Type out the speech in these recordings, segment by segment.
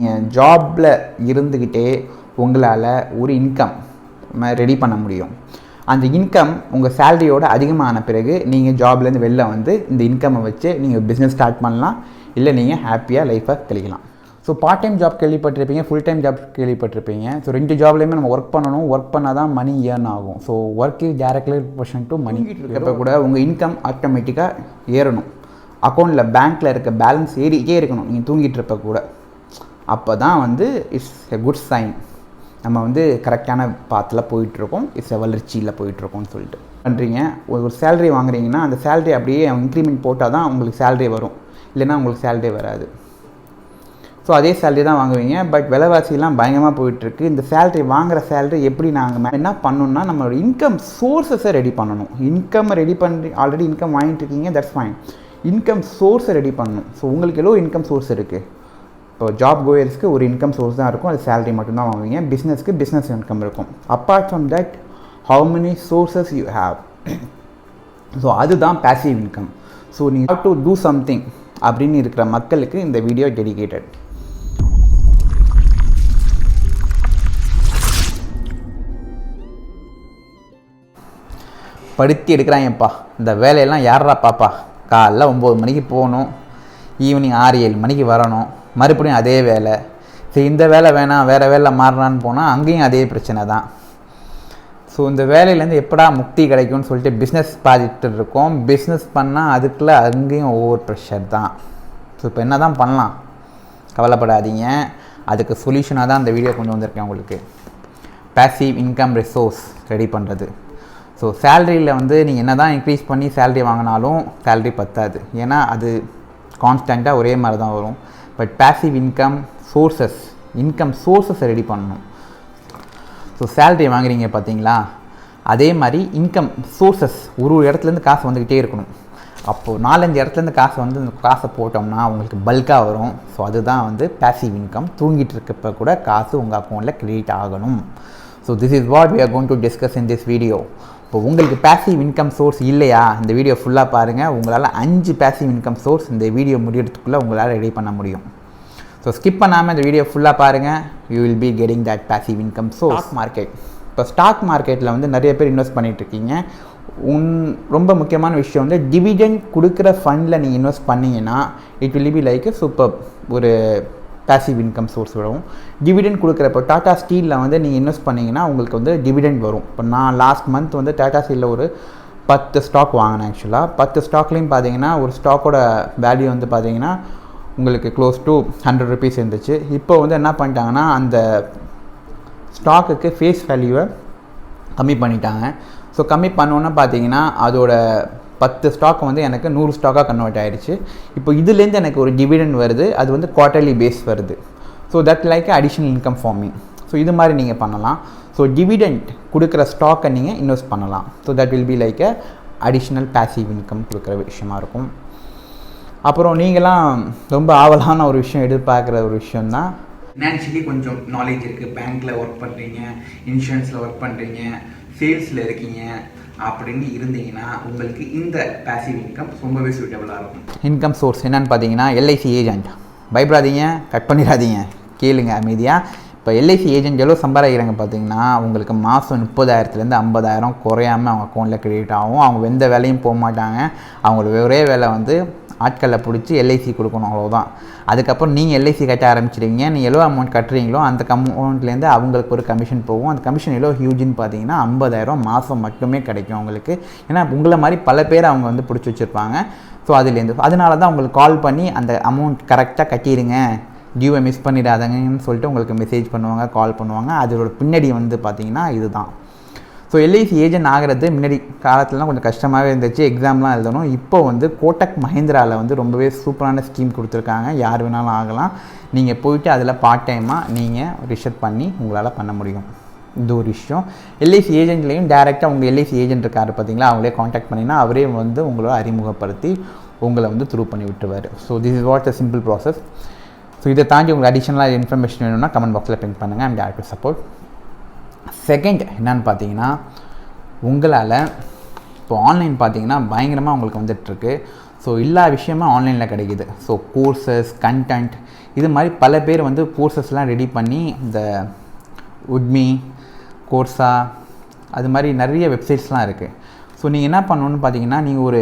நீங்கள் ஜாபில் இருந்துக்கிட்டே உங்களால் ஒரு இன்கம் ரெடி பண்ண முடியும். அந்த இன்கம் உங்கள் சேலரியோட அதிகமான பிறகு நீங்கள் ஜாப்லேருந்து வெளில வந்து இந்த இன்கம்மை வச்சு நீங்கள் பிஸ்னஸ் ஸ்டார்ட் பண்ணலாம், இல்லை நீங்கள் ஹாப்பியாக லைஃப்பை கழிக்கலாம். ஸோ பார்ட் டைம் ஜாப் கேள்விப்பட்டிருப்பீங்க, ஃபுல் டைம் ஜாப் கேள்விப்பட்டிருப்பீங்க. ஸோ 2 ஜாப்லேயுமே நம்ம ஒர்க் பண்ணணும், ஒர்க் பண்ணால் தான் மணி ஏர்ன் ஆகும். So work is directly proportional to money. இப்போ கூட உங்கள் இன்கம் ஆட்டோமேட்டிக்காக ஏறணும், அக்கௌண்ட்டில் பேங்க்கில் இருக்க பேலன்ஸ் ஏறிக்கிட்டே இருக்கணும் நீங்கள் தூங்கிட்டு இருப்ப கூட. அப்போ தான் வந்து இட்ஸ் எ குட் சைன், நம்ம வந்து கரெக்டான பாத்தில் போயிட்டுருக்கோம், இட்ஸ் எ வளர்ச்சியில் போயிட்டுருக்கோம்னு சொல்லிட்டு பண்ணுறீங்க. ஒரு சேலரி வாங்குறீங்கன்னா அந்த சேலரி அப்படியே இன்க்ரிமெண்ட் போட்டால் தான் உங்களுக்கு சேலரி வரும், இல்லைன்னா உங்களுக்கு சேலரி வராது. ஸோ அதே சேலரி தான் வாங்குவீங்க. பட் விலைவாசிலாம் பயங்கரமாக போயிட்டுருக்கு. இந்த சேலரி வாங்குகிற சேலரி எப்படி நாங்கள் என்ன பண்ணணும்னா நம்மளோட இன்கம் சோர்ஸஸை ரெடி பண்ணணும். இன்கம் ரெடி பண்ணி ஆல்ரெடி இன்கம் வாங்கிட்டு இருக்கீங்க, தட்ஸ் ஃபைன். இன்கம் சோர்ஸை ரெடி பண்ணணும். ஸோ உங்களுக்கு எவ்வளோ இன்கம் சோர்ஸ் இருக்குது? இப்போ ஜாப் கோயர்ஸ்க்கு ஒரு இன்கம் சோர்ஸ் தான் இருக்கும், அது சேலரி மட்டும்தான் வாங்குவீங்க. பிஸ்னஸ்க்கு பிஸ்னஸ் இன்கம் இருக்கும். Apart from that how many sources you have, so அதுதான் பேசிவ் இன்கம். ஸோ நீங்கள் ஹவ் டு டூ சம்திங் அப்படின்னு இருக்கிற மக்களுக்கு இந்த வீடியோ டெடிகேட்டட். படுத்தி எடுக்கிறாங்கப்பா இந்த வேலையெல்லாம் யாரா பாப்பா, காலைல 9 மணிக்கு போகணும், ஈவினிங் 6-7 மணிக்கு வரணும், மறுபடியும் அதே வேலை. சரி இந்த வேலை வேணாம் வேறு வேலை மாறலான்னு போனால் அங்கேயும் அதே பிரச்சனை தான். ஸோ இந்த வேலையிலேருந்து எப்படா முக்தி கிடைக்கும்னு சொல்லிட்டு பிஸ்னஸ் பார்த்துட்டு இருக்கோம். பிஸ்னஸ் பண்ணால் அதுக்குள்ளே அங்கேயும் ஓவர் ப்ரெஷர் தான். ஸோ இப்போ என்ன தான் பண்ணலாம், கவலைப்படாதீங்க, அதுக்கு சொல்யூஷனாக தான் இந்த வீடியோ கொண்டு வந்திருக்கேன் உங்களுக்கு. பேசிவ் இன்கம் ரிசோர்ஸ் ரெடி பண்ணுறது. ஸோ சேலரியில் வந்து நீங்கள் என்ன தான் இன்க்ரீஸ் பண்ணி சேலரி வாங்கினாலும் சேலரி பத்தாது, ஏன்னா அது கான்ஸ்டண்ட்டாக ஒரே மாதிரி தான் வரும். But passive income sources ready பண்ணணும். ஸோ சேலரி வாங்குறீங்க பார்த்தீங்களா, அதே மாதிரி இன்கம் சோர்ஸஸ் ஒரு இடத்துலேருந்து காசு வந்துக்கிட்டே இருக்கணும். அப்போது 4-5 இடத்துலேருந்து காசை போட்டோம்னா உங்களுக்கு பல்காக வரும். ஸோ அதுதான் வந்து பேசிவ் இன்கம். தூங்கிட்டு இருக்கப்போ கூட காசு உங்கள் அக்கௌண்ட்டில் கிரெடிட் ஆகணும். So this is what we are going to discuss in this video. இப்போ உங்களுக்கு பேசிவ் இன்கம் சோர்ஸ் இல்லையா, இந்த வீடியோ ஃபுல்லாக பாருங்கள். உங்களால் 5 பேசிவ் இன்கம் சோர்ஸ் இந்த வீடியோ முடியறதுக்குள்ளே உங்களால் ரெடி பண்ண முடியும். ஸோ ஸ்கிப் பண்ணாமல் இந்த வீடியோ ஃபுல்லாக பாருங்கள், you will be getting that passive income source. Stock market. இப்போ ஸ்டாக் மார்க்கெட்டில் வந்து நிறைய பேர் இன்வெஸ்ட் பண்ணிகிட்ருக்கீங்க. ரொம்ப முக்கியமான விஷயம் வந்து டிவிடெண்ட் கொடுக்குற ஃபண்டில் நீங்கள் இன்வெஸ்ட் பண்ணிங்கன்னா it will be like super ஒரு பேசிவ் இன்கம் சோர்ஸ் வரும். டிவிடெண்ட் கொடுக்குறப்போ டாடா ஸ்டீலில் வந்து நீங்கள் இன்வெஸ்ட் பண்ணிங்கன்னா உங்களுக்கு வந்து டிவிடெண்ட் வரும். இப்போ நான் லாஸ்ட் மந்த் வந்து டாடா ஸ்டீலில் ஒரு 10 ஸ்டாக் வாங்கினேன். ஆக்சுவலாக 10 ஸ்டாக்லேயும் பார்த்தீங்கன்னா ஒரு ஸ்டாக்கோட வேல்யூ வந்து பார்த்தீங்கன்னா உங்களுக்கு க்ளோஸ் டு 100 rupees இருந்துச்சு. இப்போ வந்து என்ன பண்ணிட்டாங்கன்னா அந்த ஸ்டாக்குக்கு ஃபேஸ் வேல்யூவை கம்மி பண்ணிட்டாங்க. ஸோ கம்மி பண்ணோன்னா பார்த்தீங்கன்னா அதோட 10 ஸ்டாக் வந்து எனக்கு 100 ஸ்டாக்காக கன்வெர்ட் ஆகிடுச்சு. இப்போ இதுலேருந்து எனக்கு ஒரு டிவிடெண்ட் வருது, அது வந்து குவார்ட்டர்லி பேஸ் வருது. So that like additional income for me. So இது மாதிரி நீங்கள் பண்ணலாம். ஸோ டிவிடெண்ட் கொடுக்குற ஸ்டாக்கை நீங்கள் இன்வெஸ்ட் பண்ணலாம். So that will be like additional passive income கொடுக்குற விஷயமா இருக்கும். அப்புறம் நீங்களாம் ரொம்ப ஆவலான ஒரு விஷயம் எதிர்பார்க்குற ஒரு விஷயந்தான், ஃபினான்ஷியலி கொஞ்சம் நாலேஜ் இருக்குது, பேங்க்கில் ஒர்க் பண்ணுறீங்க, இன்சூரன்ஸில் ஒர்க் பண்ணுறீங்க, சேல்ஸில் இருக்கீங்க அப்படின்னு இருந்தீங்கன்னா உங்களுக்கு இந்த பேசிவ் இன்கம் ரொம்பவே சூட்டபுளாக இருக்கும். இன்கம் சோர்ஸ் என்னென்னு பார்த்தீங்கன்னா எல்ஐசி ஏஜென்ட். பயப்படாதீங்க, கட் பண்ணிடாதீங்க, கேளுங்க அமைதியாக. இப்போ எல்ஐசி ஏஜென்ட் எவ்வளோ சம்பாதிக்கிறாங்க பார்த்தீங்கன்னா உங்களுக்கு மாதம் 30,000 50,000 குறையாமல் அவங்க அக்கௌண்ட்டில் கிரெடிட் ஆகும். அவங்க எந்த வேலையும் போக மாட்டாங்க. அவங்களோட ஒரே வேலை வந்து ஆட்களை பிடிச்சி எல்ஐசி கொடுக்கணும், அவ்வளோதான். அதுக்கப்புறம் நீங்கள் எல்ஐசி கட்ட ஆரம்பிச்சிடுவீங்க. நீங்கள் எவ்வளோ அமௌண்ட் கட்டுறீங்களோ அந்த அமௌண்ட்லேருந்து அவங்களுக்கு ஒரு கமிஷன் போகும். அந்த கமிஷன் எவ்வளோ ஹியூஜின்னு பார்த்தீங்கன்னா 50,000 மாதம் மட்டுமே கிடைக்கும் அவங்களுக்கு. ஏன்னா உங்களை மாதிரி பல பேர் அவங்க வந்து பிடிச்சி வச்சுருப்பாங்க. ஸோ அதனால தான் உங்களுக்கு கால் பண்ணி அந்த அமௌண்ட் கரெக்டாக கட்டிடுங்க, டியூவை மிஸ் பண்ணிடாதங்கன்னு சொல்லிட்டு உங்களுக்கு மெசேஜ் பண்ணுவாங்க, கால் பண்ணுவாங்க. அதோட பின்னாடி வந்து பார்த்திங்கன்னா இதுதான். ஸோ எல்ஐசி ஏஜென்ட் ஆகிறது முன்னாடி காலத்துலலாம் கொஞ்சம் கஷ்டமாகவே இருந்துச்சு, எக்ஸாம்லாம் எழுதணும். இப்போ வந்து கோட்டக் மஹிந்திராவில் வந்து ரொம்பவே சூப்பரான ஸ்கீம் கொடுத்துருக்காங்க, யார் வேணாலும் ஆகலாம். நீங்கள் போயிட்டு அதில் பார்ட் டைமாக நீங்கள் ரிசர்ச் பண்ணி உங்களால் பண்ண முடியும். இது ஒரு விஷயம். எல்ஐசி ஏஜென்ட்லேயும் டேரெக்டாக உங்கள் எல்ஐசி ஏஜென்ட் இருக்கார் பார்த்தீங்களா, அவங்களே காண்டாக்ட் பண்ணிங்கன்னா அவரே வந்து உங்களை அறிமுகப்படுத்தி உங்களை வந்து த்ரூ பண்ணி விட்டுருவார். So this is what a simple process. So இதை தாண்டி உங்களுக்கு அடிஷ்னலாக இன்ஃபர்மேஷன் வேணும்னா கமெண்ட் பாக்ஸில் பின் பண்ணுங்கள். I'm there to support. Second என்னன்னு பார்த்தீங்கன்னா உங்களால் இப்போ ஆன்லைன் பார்த்தீங்கன்னா பயங்கரமாக உங்களுக்கு வந்துட்டுருக்கு. ஸோ ஸோ எல்லா விஷயமும் ஆன்லைனில் கிடைக்கிது. ஸோ கோர்சஸ், கண்டென்ட், இது மாதிரி பல பேர் வந்து கோர்சஸ்லாம் ரெடி பண்ணி இந்த உட்மி, கோர்ஸா, அது மாதிரி நிறைய வெப்சைட்ஸ்லாம் இருக்குது. ஸோ நீங்கள் என்ன பண்ணணுன்னு பார்த்தீங்கன்னா, நீங்கள் ஒரு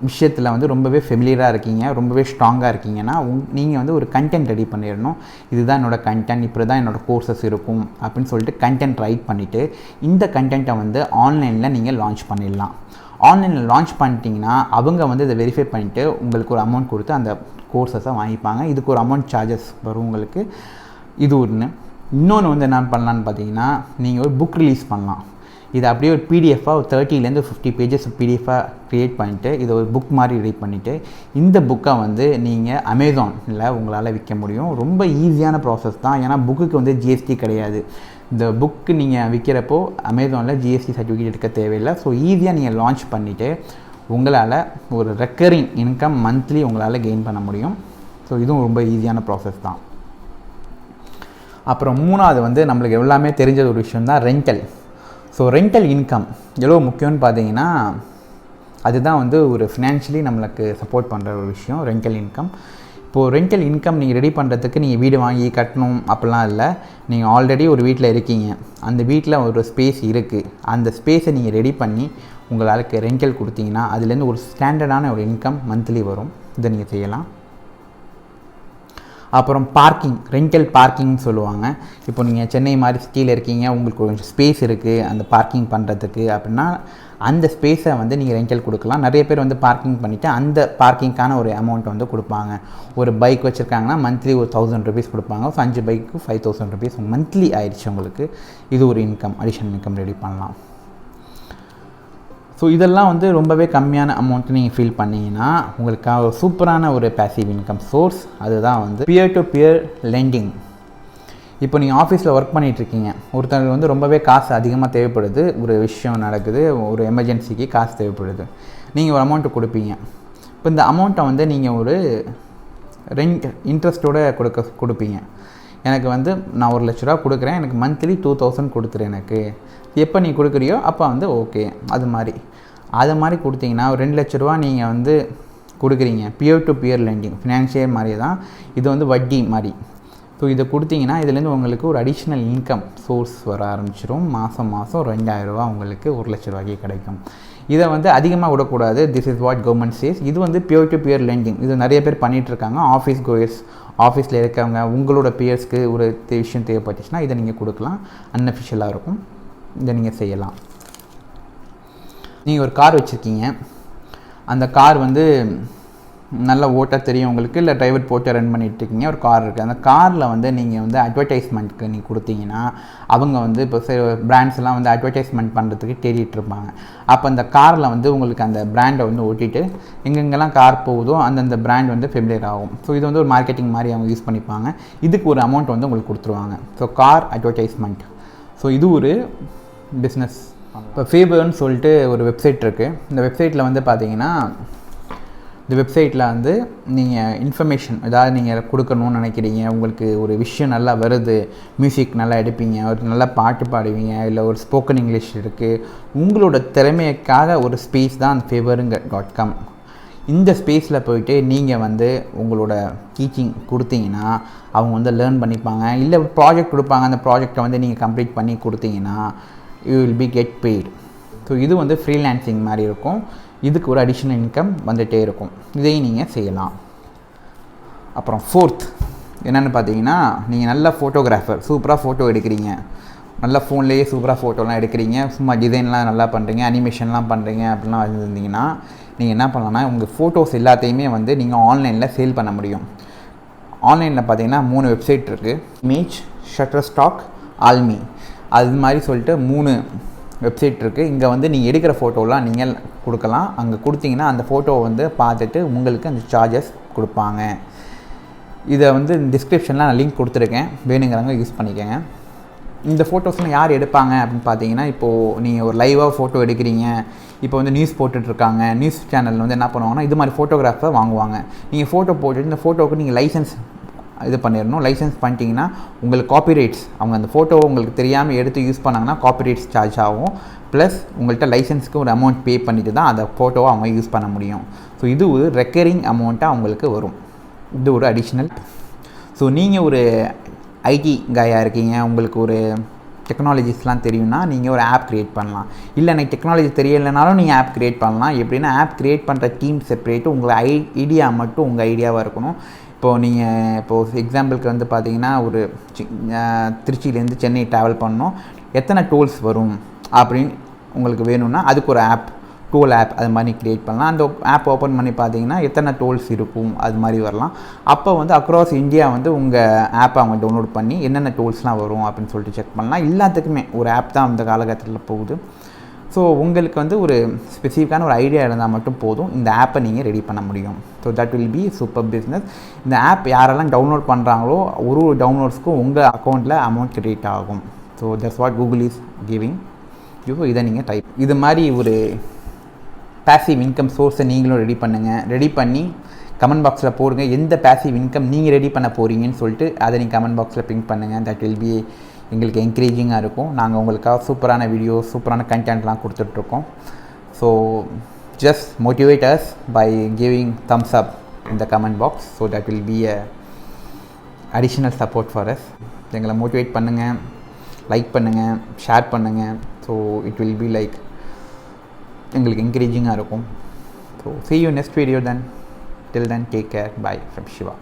விஷயத்தில் வந்து ரொம்பவே ஃபெமிலியராக இருக்கீங்க, ரொம்பவே ஸ்ட்ராங்காக இருக்கீங்கன்னா நீங்கள் வந்து ஒரு கண்டென்ட் ரெடி பண்ணிடணும். இதுதான் என்னோடய கண்டென்ட், இப்படி தான் என்னோடய கோர்சஸ் இருக்கும் அப்படின்னு சொல்லிட்டு கண்டென்ட் ரைட் பண்ணிவிட்டு இந்த கண்டென்ட்டை வந்து ஆன்லைனில் நீங்கள் லான்ச் பண்ணிடலாம். ஆன்லைனில் லான்ச் பண்ணிட்டீங்கன்னா அவங்க வந்து இதை வெரிஃபை பண்ணிவிட்டு உங்களுக்கு ஒரு அமௌண்ட் கொடுத்து அந்த கோர்சஸை வாங்கிப்பாங்க. இதுக்கு ஒரு அமௌண்ட் சார்ஜஸ் வரும் உங்களுக்கு. இது ஒன்று. இன்னொன்று வந்து என்ன பண்ணலான்னு பார்த்தீங்கன்னா, நீங்கள் ஒரு புக் ரிலீஸ் பண்ணலாம். இதை அப்படியே ஒரு பிடிஎஃபாக ஒரு 30லேருந்து 50 பேஜஸ் பிடிஎஃபாக க்ரியேட் பண்ணிவிட்டு இதை ஒரு புக் மாதிரி ரெடி பண்ணிவிட்டு இந்த புக்கை வந்து நீங்கள் அமேசானில் உங்களால் விற்க முடியும். ரொம்ப ஈஸியான ப்ராசஸ் தான். ஏன்னா புக்குக்கு வந்து ஜிஎஸ்டி கிடையாது. இந்த புக்கு நீங்கள் விற்கிறப்போ அமேசானில் ஜிஎஸ்டி சர்டிஃபிகேட் எடுக்க தேவையில்லை. ஸோ ஈஸியாக நீங்கள் லான்ச் பண்ணிவிட்டு உங்களால் ஒரு ரெக்கரிங் இன்கம் மந்த்லி உங்களால் கெயின் பண்ண முடியும். ஸோ இதுவும் ரொம்ப ஈஸியான ப்ராசஸ் தான். அப்புறம் மூணாவது வந்து நம்மளுக்கு எல்லாமே தெரிஞ்ச ஒரு விஷயம் தான் ரெண்டல். ஸோ ரெண்டல் இன்கம் எவ்வளோ முக்கியம்னு பார்த்தீங்கன்னா, அதுதான் வந்து ஒரு ஃபினான்ஷியலி நம்மளுக்கு சப்போர்ட் பண்ணுற ஒரு விஷயம் ரெண்டல் இன்கம். இப்போது ரெண்டல் இன்கம் நீங்கள் ரெடி பண்ணுறதுக்கு நீங்கள் வீடு வாங்கி கட்டணும் அப்படிலாம் இல்லை. நீங்கள் ஆல்ரெடி ஒரு வீட்டில் இருக்கீங்க, அந்த வீட்டில் ஒரு ஸ்பேஸ் இருக்குது, அந்த ஸ்பேஸை நீங்கள் ரெடி பண்ணி உங்களுக்கு ரெண்டல் கொடுத்தீங்கன்னா அதுலேருந்து ஒரு ஸ்டாண்டர்டான ஒரு இன்கம் மந்த்லி வரும். இதை நீங்கள் செய்யலாம். அப்புறம் பார்க்கிங், ரெண்டல் பார்க்கிங்னு சொல்லுவாங்க. இப்போ நீங்கள் சென்னை மாதிரி சிட்டியில் இருக்கீங்க, உங்களுக்கு கொஞ்சம் ஸ்பேஸ் இருக்குது அந்த பார்க்கிங் பண்ணுறதுக்கு அப்படின்னா அந்த ஸ்பேஸை வந்து நீங்கள் ரெண்டல் கொடுக்கலாம். நிறைய பேர் வந்து பார்க்கிங் பண்ணிவிட்டு அந்த பார்க்கிங்க்கான ஒரு அமௌண்ட் வந்து கொடுப்பாங்க. ஒரு பைக் வச்சுருக்காங்கன்னா மந்த்லி ஒரு 1000 rupees கொடுப்பாங்க. ஸோ 5 பைக்கு 5000 rupees மந்த்லி ஆயிடுச்சு உங்களுக்கு. இது ஒரு இன்கம், அடிஷனல் இன்கம் ரெடி பண்ணலாம். ஸோ இதெல்லாம் வந்து ரொம்பவே கம்மியான அமௌண்ட்டு நீங்கள் ஃபீல் பண்ணிங்கன்னா உங்களுக்கு சூப்பரான ஒரு பேசிவ் இன்கம் சோர்ஸ். அதுதான் வந்து பியர் டு பியர் லெண்டிங். இப்போ நீங்கள் ஆஃபீஸில் ஒர்க் பண்ணிகிட்ருக்கீங்க, ஒருத்தருக்கு வந்து ரொம்பவே காசு அதிகமாக தேவைப்படுது, ஒரு விஷயம் நடக்குது, ஒரு எமர்ஜென்சிக்கு காசு தேவைப்படுது, நீங்கள் ஒரு அமௌண்ட்டு கொடுப்பீங்க. இப்போ இந்த அமௌண்ட்டை வந்து நீங்கள் ஒரு இன்ட்ரெஸ்ட்டோடு கொடுப்பீங்க. எனக்கு வந்து நான் 1 லட்ச ரூபா கொடுக்குறேன், எனக்கு மந்த்லி 2000 கொடுத்துரு, எனக்கு எப்போ நீ கொடுக்குறியோ அப்போ வந்து ஓகே. அது மாதிரி கொடுத்தீங்கன்னா ஒரு 2 லட்ச ரூபா நீங்கள் வந்து கொடுக்குறீங்க. Peer to peer lending financial மாதிரி தான் இது, வந்து வட்டி மாதிரி. ஸோ இதை கொடுத்தீங்கன்னா இதுலேருந்து உங்களுக்கு ஒரு அடிஷ்னல் இன்கம் சோர்ஸ் வர ஆரம்பிச்சிடும். மாதம் 2000 ரூபா உங்களுக்கு 1 லட்ச ரூபாய்க்கு கிடைக்கும். இதை வந்து அதிகமாக விடக்கூடாது. This is what government says. இது வந்து பியர் டு பியர் லெண்டிங். இது நிறைய பேர் பண்ணிகிட்ருக்காங்க. ஆஃபீஸ் கோயர்ஸ், ஆஃபீஸில் இருக்கவங்க, உங்களோட பியர்ஸ்க்கு ஒரு விஷயம் தேவைப்பட்டுச்சுன்னா இதை நீங்கள் கொடுக்கலாம். அன்அஃபிஷியலாக இருக்கும். இதை நீங்கள் செய்யலாம். நீங்கள் ஒரு கார் வச்சுருக்கீங்க, அந்த கார் வந்து நல்லா ஓட்ட தெரியும் உங்களுக்கு, இல்லை டிரைவர் போட்டு ரன் பண்ணிகிட்ருக்கீங்க, ஒரு கார் இருக்குது. அந்த காரில் வந்து நீங்கள் வந்து அட்வர்டைஸ்மெண்ட்டுக்கு நீங்கள் கொடுத்தீங்கன்னா அவங்க வந்து இப்போ பிராண்ட்ஸ்லாம் வந்து அட்வர்டைஸ்மெண்ட் பண்ணுறதுக்கு தேடிட்டுருப்பாங்க. அப்போ அந்த காரில் வந்து உங்களுக்கு அந்த பிராண்டை வந்து ஓட்டிட்டு எங்கெங்கெல்லாம் கார் போகுதோ அந்தந்த பிராண்ட் வந்து ஃபெமிலியர் ஆகும். ஸோ இது வந்து ஒரு மார்க்கெட்டிங் மாதிரி அவங்க யூஸ் பண்ணிப்பாங்க. இதுக்கு ஒரு அமௌண்ட் வந்து உங்களுக்கு கொடுத்துருவாங்க. So car advertisement. ஸோ இது ஒரு பிஸ்னஸ். இப்போ ஃபேபர்னு சொல்லிட்டு ஒரு வெப்சைட் இருக்குது. இந்த வெப்சைட்டில் வந்து பார்த்தீங்கன்னா, இந்த வெப்சைட்டில் வந்து நீங்கள் இன்ஃபர்மேஷன் ஏதாவது நீங்கள் கொடுக்கணும்னு நினைக்கிறீங்க, உங்களுக்கு ஒரு விஷயம் நல்லா வருது, மியூசிக் நல்லா எடுப்பீங்க, ஒரு நல்லா பாட்டு பாடுவீங்க, இல்லை ஒரு ஸ்போக்கன் இங்கிலீஷ் இருக்குது, உங்களோட திறமைக்காக ஒரு ஸ்பேஸ் தான் அந்த favor.com. இந்த ஸ்பேஸில் போயிட்டு நீங்கள் வந்து உங்களோட டீச்சிங் கொடுத்தீங்கன்னா அவங்க வந்து லேர்ன் பண்ணிப்பாங்க. இல்லை ப்ராஜெக்ட் கொடுப்பாங்க, அந்த ப்ராஜெக்டை வந்து நீங்கள் கம்ப்ளீட் பண்ணி கொடுத்தீங்கன்னா you will B get paid. So இது வந்து ஃப்ரீலான்சிங் மாதிரி இருக்கும். இதுக்கு ஒரு அடிஷ்னல் இன்கம் வந்துகிட்டே இருக்கும். இதையும் நீங்கள் செய்யலாம். அப்புறம் ஃபோர்த் என்னென்னு பார்த்தீங்கன்னா, நீங்கள் நல்ல ஃபோட்டோகிராஃபர், சூப்பராக ஃபோட்டோ எடுக்கிறீங்க, நல்லா ஃபோன்லேயே சூப்பராக ஃபோட்டோலாம் எடுக்கிறீங்க, சும்மா டிசைன்லாம் நல்லா பண்ணுறீங்க, அனிமேஷன்லாம் பண்ணுறீங்க அப்படிலாம் வச்சுருந்தீங்கன்னா நீங்கள் என்ன பண்ணலாம்னா உங்கள் ஃபோட்டோஸ் எல்லாத்தையுமே வந்து நீங்கள் ஆன்லைனில் சேல் பண்ண முடியும். ஆன்லைனில் பார்த்தீங்கன்னா 3 வெப்சைட் இருக்குது. இமேஜ், ஷட்டர்ஸ்டாக், ஆல்மி, அது மாதிரி சொல்லிட்டு 3 வெப்சைட் இருக்குது. இங்கே வந்து நீங்கள் எடுக்கிற ஃபோட்டோலாம் நீங்கள் கொடுக்கலாம். அங்கே கொடுத்தீங்கன்னா அந்த ஃபோட்டோவை வந்து பார்த்துட்டு உங்களுக்கு அந்த சார்ஜஸ் கொடுப்பாங்க. இதை வந்து டிஸ்கிரிப்ஷனில் நான் லிங்க் கொடுத்துருக்கேன், வேணுங்கிறவங்க யூஸ் பண்ணிக்கோங்க. இந்த ஃபோட்டோஸ்லாம் யார் எடுப்பாங்க அப்படின்னு பார்த்தீங்கன்னா, இப்போது நீங்கள் ஒரு லைவாக ஃபோட்டோ எடுக்கிறீங்க, இப்போ வந்து நியூஸ் போட்டுட்ருக்காங்க, நியூஸ் சேனலில் வந்து என்ன பண்ணுவாங்கன்னா இது மாதிரி ஃபோட்டோகிராஃபை வாங்குவாங்க. நீங்கள் ஃபோட்டோ போட்டுட்டு இந்த ஃபோட்டோவுக்கு நீங்கள் லைசன்ஸ் இது பண்ணிடணும். லைசன்ஸ் பண்ணிட்டீங்கன்னா உங்களுக்கு காப்பிரைட்ஸ், அவங்க அந்த ஃபோட்டோவை உங்களுக்கு தெரியாமல் எடுத்து யூஸ் பண்ணாங்கன்னா காப்பிரைட்ஸ் சார்ஜ் ஆகும். ப்ளஸ் உங்கள்கிட்ட லைசன்ஸ்க்கு ஒரு அமௌண்ட் பே பண்ணிட்டு தான் அந்த ஃபோட்டோவை அவங்க யூஸ் பண்ண முடியும். ஸோ இது ஒரு ரெக்கரிங் அமௌண்ட்டாக அவங்களுக்கு வரும். இது ஒரு அடிஷ்னல். ஸோ நீங்கள் ஒரு ஐடி கையாக இருக்கீங்க, உங்களுக்கு ஒரு டெக்னாலஜிஸ்லாம் தெரியும்னா நீங்கள் ஒரு ஆப் க்ரியேட் பண்ணலாம். இல்லை எனக்கு டெக்னாலஜி தெரியலைனாலும் நீங்கள் ஆப் க்ரியேட் பண்ணலாம். எப்படின்னா ஆப் க்ரியேட் பண்ணுற டீம் செப்பரேட்டு, உங்களை ஐடியா மட்டும் உங்கள் ஐடியாவாக இருக்கணும். இப்போது நீங்கள் இப்போது எக்ஸாம்பிளுக்கு வந்து பார்த்தீங்கன்னா ஒரு திருச்சியிலேருந்து சென்னை ட்ராவல் பண்ணணும், எத்தனை டோல்ஸ் வரும் அப்படின்னு உங்களுக்கு வேணும்னா அதுக்கு ஒரு ஆப், டோல் ஆப் அது மாதிரி க்ரியேட் பண்ணலாம். அந்த ஆப் ஓப்பன் பண்ணி பார்த்தீங்கன்னா எத்தனை டோல்ஸ் இருக்கும் அது மாதிரி வரலாம். அப்போ வந்து அக்ராஸ் இந்தியா வந்து உங்கள் ஆப்பை அவங்க டவுன்லோட் பண்ணி என்னென்ன டோல்ஸ்லாம் வரும் அப்படின்னு சொல்லிட்டு செக் பண்ணலாம். எல்லாத்துக்குமே ஒரு ஆப் தான் அந்த காலகட்டத்தில் போகுது. ஸோ உங்களுக்கு வந்து ஒரு ஸ்பெசிஃபிக்கான ஒரு ஐடியா இருந்தால் மட்டும் போதும், இந்த ஆப்பை நீங்கள் ரெடி பண்ண முடியும். So that will B super business. இந்த ஆப் யாரெல்லாம் டவுன்லோட் பண்ணுறாங்களோ ஒரு டவுன்லோட்ஸ்க்கும் உங்கள் அக்கௌண்ட்டில் அமௌண்ட் கிரெடிட் ஆகும். So that's what Google is giving you. இதை நீங்கள் டைப் இது மாதிரி ஒரு பேசிவ் இன்கம் சோர்ஸை நீங்களும் ரெடி பண்ணுங்கள். ரெடி பண்ணி கமெண்ட் பாக்ஸில் போடுங்க எந்த பேசிவ் இன்கம் நீங்கள் ரெடி பண்ண போகிறீங்கன்னு சொல்லிட்டு அதை நீங்கள் கமெண்ட் பாக்ஸில் பிங்க் பண்ணுங்கள். தட் வில் பி எங்களுக்கு என்கரேஜிங்காக இருக்கும். நாங்கள் உங்களுக்காக சூப்பரான வீடியோஸ், சூப்பரான கண்டென்ட்லாம் கொடுத்துட்ருக்கோம். So just motivate us by giving thumbs up in the comment box. So that will be a additional support for us. எங்களை மோட்டிவேட் பண்ணுங்கள், லைக் பண்ணுங்கள், ஷேர் பண்ணுங்கள். So it will be like எங்களுக்கு என்கரேஜிங்காக இருக்கும். So see you next video then. Till then, take care. Bye from Shiva.